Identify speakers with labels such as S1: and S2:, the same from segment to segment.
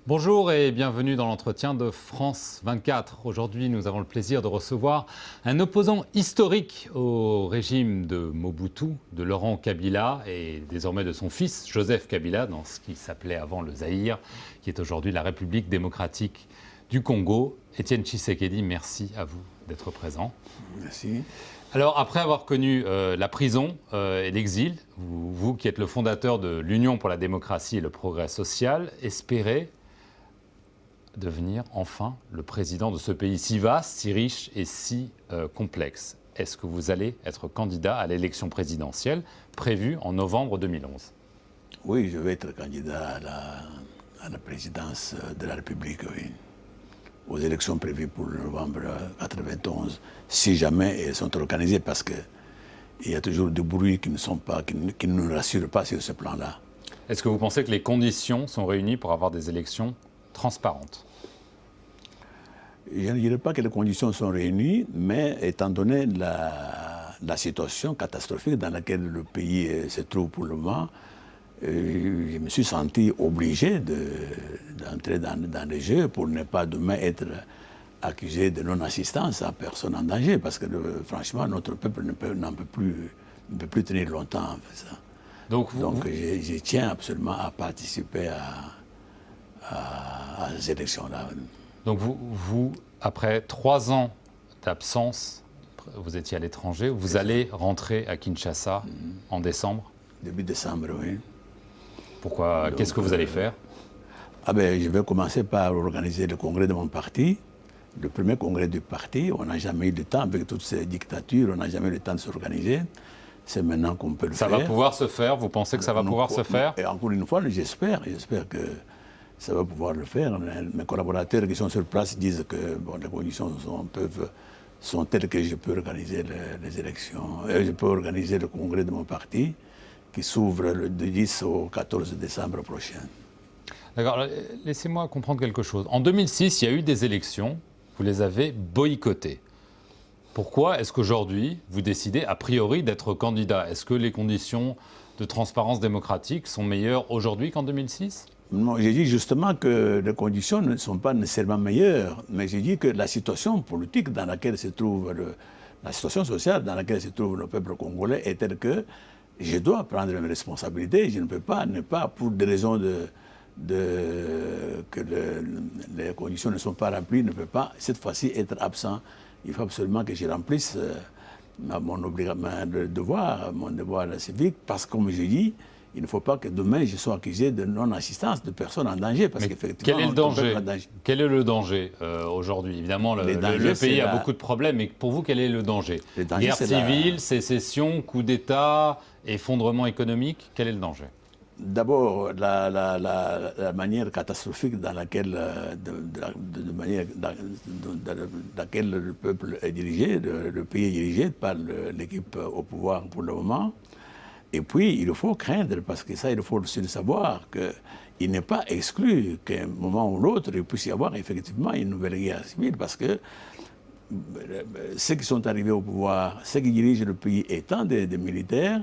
S1: Bonjour et bienvenue dans l'entretien de France 24. Aujourd'hui, nous avons le plaisir de recevoir un opposant historique au régime de Mobutu, de Laurent Kabila et désormais de son fils Joseph Kabila, dans ce qui s'appelait avant le Zaïre, qui est aujourd'hui la République démocratique du Congo. Étienne Tshisekedi, merci à vous d'être présent.
S2: Merci.
S1: Alors, après avoir connu la prison et l'exil, vous qui êtes le fondateur de l'Union pour la démocratie et le progrès social, espérez devenir enfin le président de ce pays si vaste, si riche et si complexe. Est-ce que vous allez être candidat à l'élection présidentielle prévue en novembre 2011 ?
S2: Oui, je vais être candidat à la présidence de la République, oui, aux élections prévues pour le novembre 91, si jamais elles sont organisées, parce qu'il y a toujours des bruits qui ne nous rassurent pas sur ce plan-là.
S1: Est-ce que vous pensez que les conditions sont réunies pour avoir des élections transparentes ?
S2: Je ne dirais pas que les conditions sont réunies, mais étant donné la situation catastrophique dans laquelle le pays se trouve pour le moment, je me suis senti obligé d'entrer dans les jeux pour ne pas demain être accusé de non-assistance à personne en danger, parce que franchement, notre peuple ne peut plus tenir longtemps. En fait, ça. Donc je tiens absolument à participer à ces élections-là.
S1: Donc vous, après 3 ans d'absence, vous étiez à l'étranger, vous allez rentrer à Kinshasa en décembre ?
S2: Début décembre, oui.
S1: Pourquoi ? Qu'est-ce que vous allez faire ?
S2: Je vais commencer par organiser le congrès de mon parti. Le premier congrès du parti, on n'a jamais eu le temps, avec toutes ces dictatures, on n'a jamais eu le temps de s'organiser. C'est maintenant qu'on peut le faire.
S1: Ça va pouvoir se faire ? Vous pensez que ça va pouvoir se faire ?
S2: Et encore une fois, j'espère que ça va pouvoir le faire. Mes collaborateurs qui sont sur place disent que les conditions sont telles que je peux organiser les élections. Je peux organiser le congrès de mon parti qui s'ouvre du 10 au 14 décembre prochain.
S1: D'accord. Laissez-moi comprendre quelque chose. En 2006, il y a eu des élections. Vous les avez boycottées. Pourquoi est-ce qu'aujourd'hui, vous décidez a priori d'être candidat ? Est-ce que les conditions de transparence démocratique sont meilleures aujourd'hui qu'en 2006 ?
S2: Non, j'ai dit justement que les conditions ne sont pas nécessairement meilleures, mais j'ai dit que la situation politique dans laquelle se trouve, la situation sociale dans laquelle se trouve le peuple congolais est telle que je dois prendre mes responsabilités. Je ne peux pas, pour des raisons que les conditions ne sont pas remplies, ne peux pas cette fois-ci être absent. Il faut absolument que je remplisse mon devoir civique, parce que comme je dis, il ne faut pas que demain je sois accusé de non-assistance de personnes en danger. Parce qu'effectivement,
S1: quel est le danger ? Quel est le danger aujourd'hui ? Évidemment, le pays a beaucoup de problèmes, mais pour vous, quel est le danger ? Guerre civile, sécession, coup d'État, effondrement économique, quel est le danger ?
S2: D'abord, la manière catastrophique dans laquelle le peuple est dirigé, le pays est dirigé par l'équipe au pouvoir pour le moment. Et puis, il faut craindre, parce que ça, il faut aussi le savoir, qu'il n'est pas exclu qu'à un moment ou l'autre, il puisse y avoir effectivement une nouvelle guerre civile, parce que ceux qui sont arrivés au pouvoir, ceux qui dirigent le pays étant des militaires,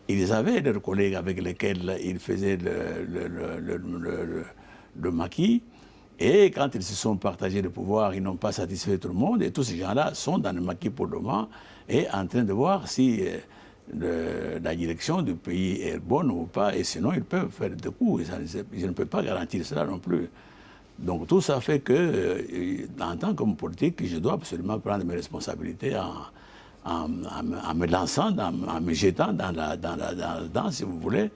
S2: ils avaient leurs collègues avec lesquels ils faisaient le maquis, et quand ils se sont partagés le pouvoir, ils n'ont pas satisfait tout le monde, et tous ces gens-là sont dans le maquis pour le moment, et en train de voir si la direction du pays est bonne ou pas, et sinon ils peuvent faire des coups. Je ne peux pas garantir cela non plus. Donc tout ça fait que, en tant qu'homme politique, je dois absolument prendre mes responsabilités en me lançant, en me jetant dans la danse, si vous voulez,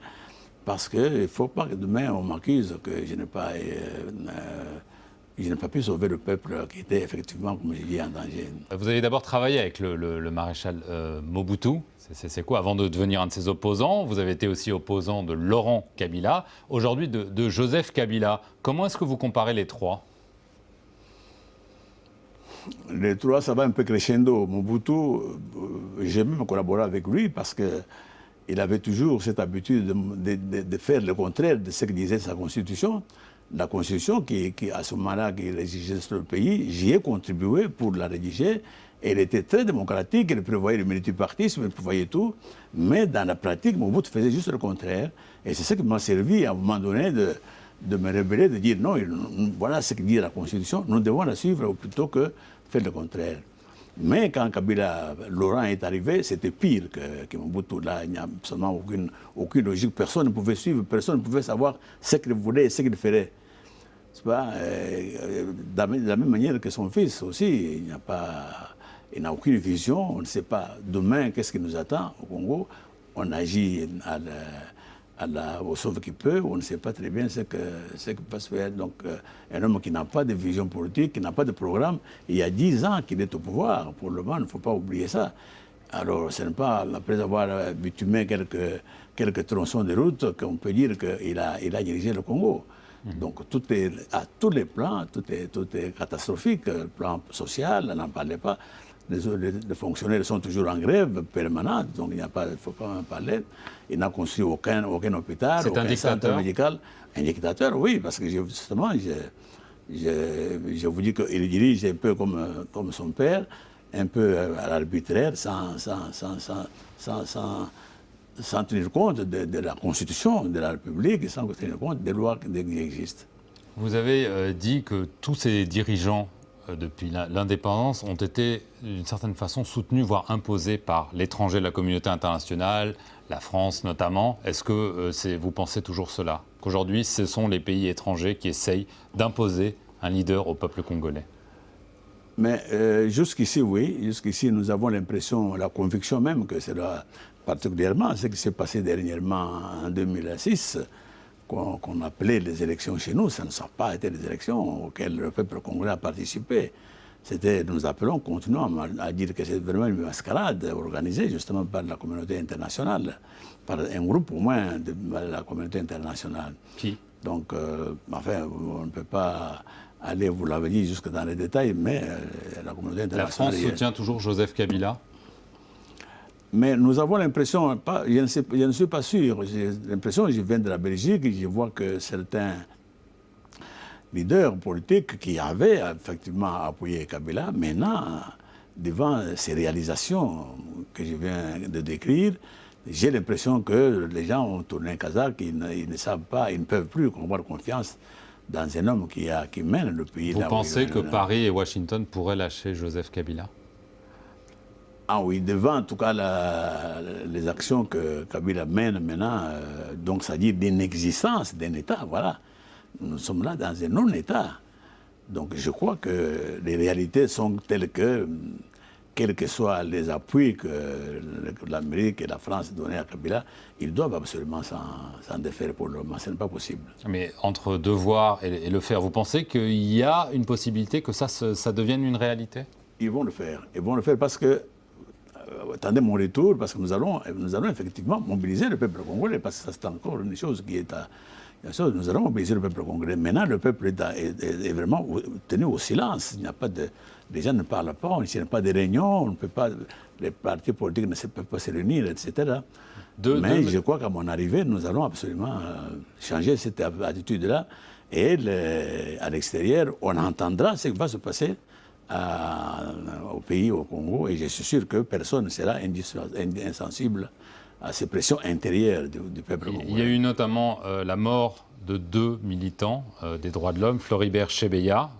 S2: parce qu'il ne faut pas que demain on m'accuse que je n'ai pas pu sauver le peuple qui était effectivement, comme je dis, en danger.
S1: Vous avez d'abord travaillé avec le maréchal Mobutu. C'est quoi ? Avant de devenir un de ses opposants, vous avez été aussi opposant de Laurent Kabila, aujourd'hui de Joseph Kabila. Comment est-ce que vous comparez les trois ?
S2: Les trois, ça va un peu crescendo. Mobutu, j'ai même collaboré avec lui parce qu'il avait toujours cette habitude de faire le contraire de ce que disait sa constitution. la Constitution, à ce moment-là, qui rédigeait sur le pays, j'y ai contribué pour la rédiger. Elle était très démocratique, elle prévoyait le multipartisme, elle prévoyait tout. Mais dans la pratique, Mobutu faisait juste le contraire. Et c'est ça qui m'a servi à un moment donné de me révéler, de dire non, voilà ce que dit la Constitution, nous devons la suivre plutôt que faire le contraire. Mais quand Kabila, Laurent est arrivé, c'était pire que Mobutu. Là, il n'y a absolument aucune logique. Personne ne pouvait suivre, personne ne pouvait savoir ce qu'il voulait et ce qu'il ferait. Pas, de la même manière que son fils aussi, il n'a aucune vision, on ne sait pas demain qu'est-ce qui nous attend au Congo. On agit au sauve qui peut, on ne sait pas très bien ce qui va se faire. Donc, un homme qui n'a pas de vision politique, qui n'a pas de programme, il y a 10 ans qu'il est au pouvoir. Pour le moment, il ne faut pas oublier ça. Alors, ce n'est pas après avoir bitumé quelques tronçons de route qu'on peut dire qu'il a dirigé le Congo. Donc, tout est, à tous les plans, tout est catastrophique. Le plan social, on n'en parlait pas. Les fonctionnaires sont toujours en grève permanente, donc il ne faut pas en parler. Il n'a construit aucun hôpital, aucun centre médical. Un dictateur, oui, parce que justement, je vous dis qu'il dirige un peu comme son père, un peu à l'arbitraire, sans tenir compte de la Constitution de la République, sans tenir compte des lois qui existent.
S1: Vous avez dit que tous ces dirigeants, depuis l'indépendance, ont été d'une certaine façon soutenus, voire imposés par l'étranger, la communauté internationale, la France notamment. Est-ce que vous pensez toujours cela? Qu'aujourd'hui, ce sont les pays étrangers qui essayent d'imposer un leader au peuple congolais?
S2: Mais jusqu'ici, oui. Jusqu'ici, nous avons l'impression, la conviction même que c'est particulièrement ce qui s'est passé dernièrement en 2006, qu'on appelait les élections chez nous. Ça ne sont pas été des élections auxquelles le peuple congolais a participé. Nous appelons, continuons à dire que c'est vraiment une mascarade organisée justement par la communauté internationale, par un groupe au moins de la communauté internationale.
S1: Qui?
S2: Donc, enfin, on ne peut pas aller, vous l'avez dit, jusque dans les détails, mais la communauté internationale...
S1: La France soutient toujours Joseph Kabila?
S2: Mais nous avons l'impression, je ne suis pas sûr, j'ai l'impression, je viens de la Belgique, je vois que certains leaders politiques qui avaient effectivement appuyé Kabila, maintenant, devant ces réalisations que je viens de décrire, j'ai l'impression que les gens ont tourné un kazakh, ils ne savent pas, ils ne peuvent plus avoir confiance dans un homme qui mène le pays.
S1: Vous pensez que Paris et Washington pourraient lâcher Joseph Kabila?
S2: Ah oui, devant en tout cas les actions que Kabila mène maintenant, donc c'est-à-dire d'inexistence d'un État, voilà. Nous sommes là dans un non-État. Donc je crois que les réalités sont telles que, quels que soient les appuis que l'Amérique et la France donnaient à Kabila, ils doivent absolument s'en défaire pour le moment. Ce n'est pas possible. Mais
S1: entre devoir et le faire, vous pensez qu'il y a une possibilité que ça devienne une réalité? Ils vont le faire. Ils vont le faire parce que attendez mon retour, parce que nous allons effectivement mobiliser le peuple congolais, parce que ça c'est encore une chose qui est nous allons mobiliser le peuple congolais. Maintenant, le peuple est vraiment tenu au silence. Il n'y a pas les gens ne parlent pas, il n'y a pas de réunions, on ne peut pas, les partis politiques ne peuvent pas se réunir, etc. Mais je crois qu'à mon arrivée, nous allons absolument changer cette attitude-là. Et à l'extérieur, on entendra ce qui va se passer au pays, au Congo, et je suis sûr que personne ne sera insensible à ces pressions intérieures du peuple congolais. Il y a eu notamment la mort de 2 militants des droits de l'homme, Floribert Chebeya,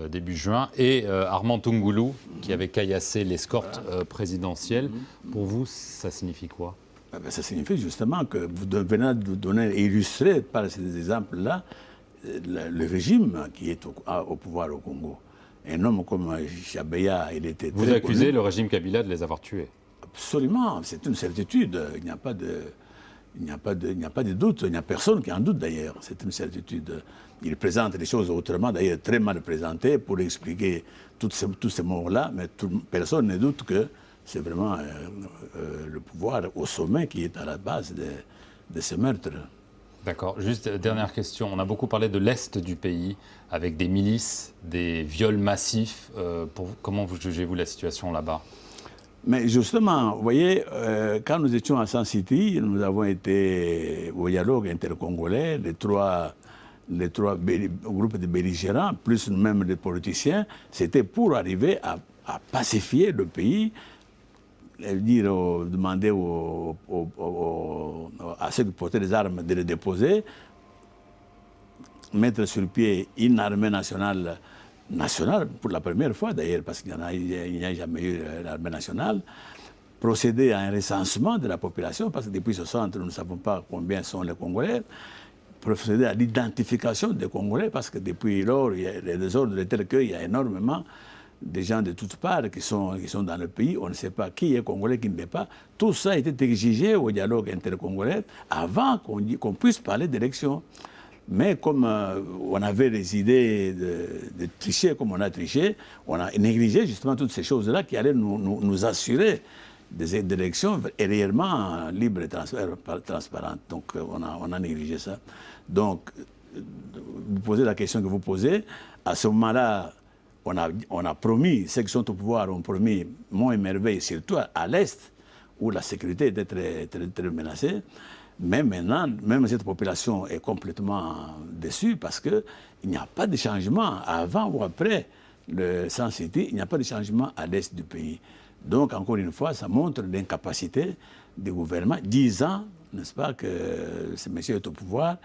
S1: début juin, et Armand Tungulu, qui avait caillassé l'escorte présidentielle. Pour vous, ça signifie quoi? Ça signifie justement que vous venez de donner, illustrer par ces exemples-là, le régime qui est au pouvoir au Congo. Un homme comme Chebeya, il était très... Vous accusez le régime Kabila de les avoir tués? Absolument, c'est une certitude. Il n'y a pas de doute, il n'y a personne qui en doute d'ailleurs. C'est une certitude. Il présente les choses autrement, d'ailleurs très mal présentées, pour expliquer tous ces mots-là, mais personne ne doute que c'est vraiment le pouvoir au sommet qui est à la base de ces meurtres. D'accord. Juste dernière question. On a beaucoup parlé de l'Est du pays, avec des milices, des viols massifs. Comment jugez-vous la situation là-bas? Mais justement, vous voyez, quand nous étions à Sun City, nous avons été au dialogue intercongolais. Les 3
S2: les trois groupes de belligérants, plus même des politiciens, c'était pour arriver à pacifier le pays, demander à ceux qui portaient les armes de les déposer, mettre sur pied une armée nationale pour la première fois d'ailleurs, parce qu'il n'y a jamais eu l'armée nationale, procéder à un recensement de la population, parce que depuis 60, nous ne savons pas combien sont les Congolais, procéder à l'identification des Congolais, parce que depuis lors, les désordres tels qu'il y a énormément de gens de toutes parts qui sont dans le pays, on ne sait pas qui est Congolais, qui ne l'est pas. Tout ça a été exigé au dialogue intercongolais avant qu'on puisse parler d'élection. Mais comme on avait les idées de tricher comme on a triché, on a négligé justement toutes ces choses-là qui allaient nous assurer des élections réellement libres et transparentes. Donc on a négligé ça. Donc, vous posez la question que vous posez. À ce moment-là, on a promis, ceux qui sont au pouvoir ont promis Mont et Merveille, surtout à l'Est, où la sécurité était très, très, très menacée. Mais maintenant, même cette population est complètement déçue parce qu'il n'y a pas de changement avant ou après le Sun City, il n'y a pas de changement à l'Est du pays. Donc, encore une fois, ça montre l'incapacité du gouvernement. 10 ans, n'est-ce pas, que ce monsieur est au pouvoir,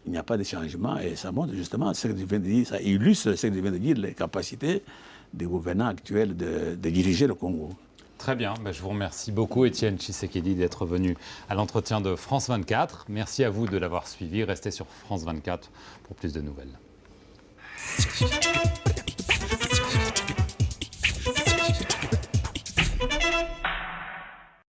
S2: il n'y a pas de changement et ça montre justement ce que je viens de dire, ça illustre ce que je viens de dire, les capacités des gouvernants actuels de diriger le Congo.
S1: Très bien, je vous remercie beaucoup Étienne Tshisekedi d'être venu à l'entretien de France 24. Merci à vous de l'avoir suivi. Restez sur France 24 pour plus de nouvelles.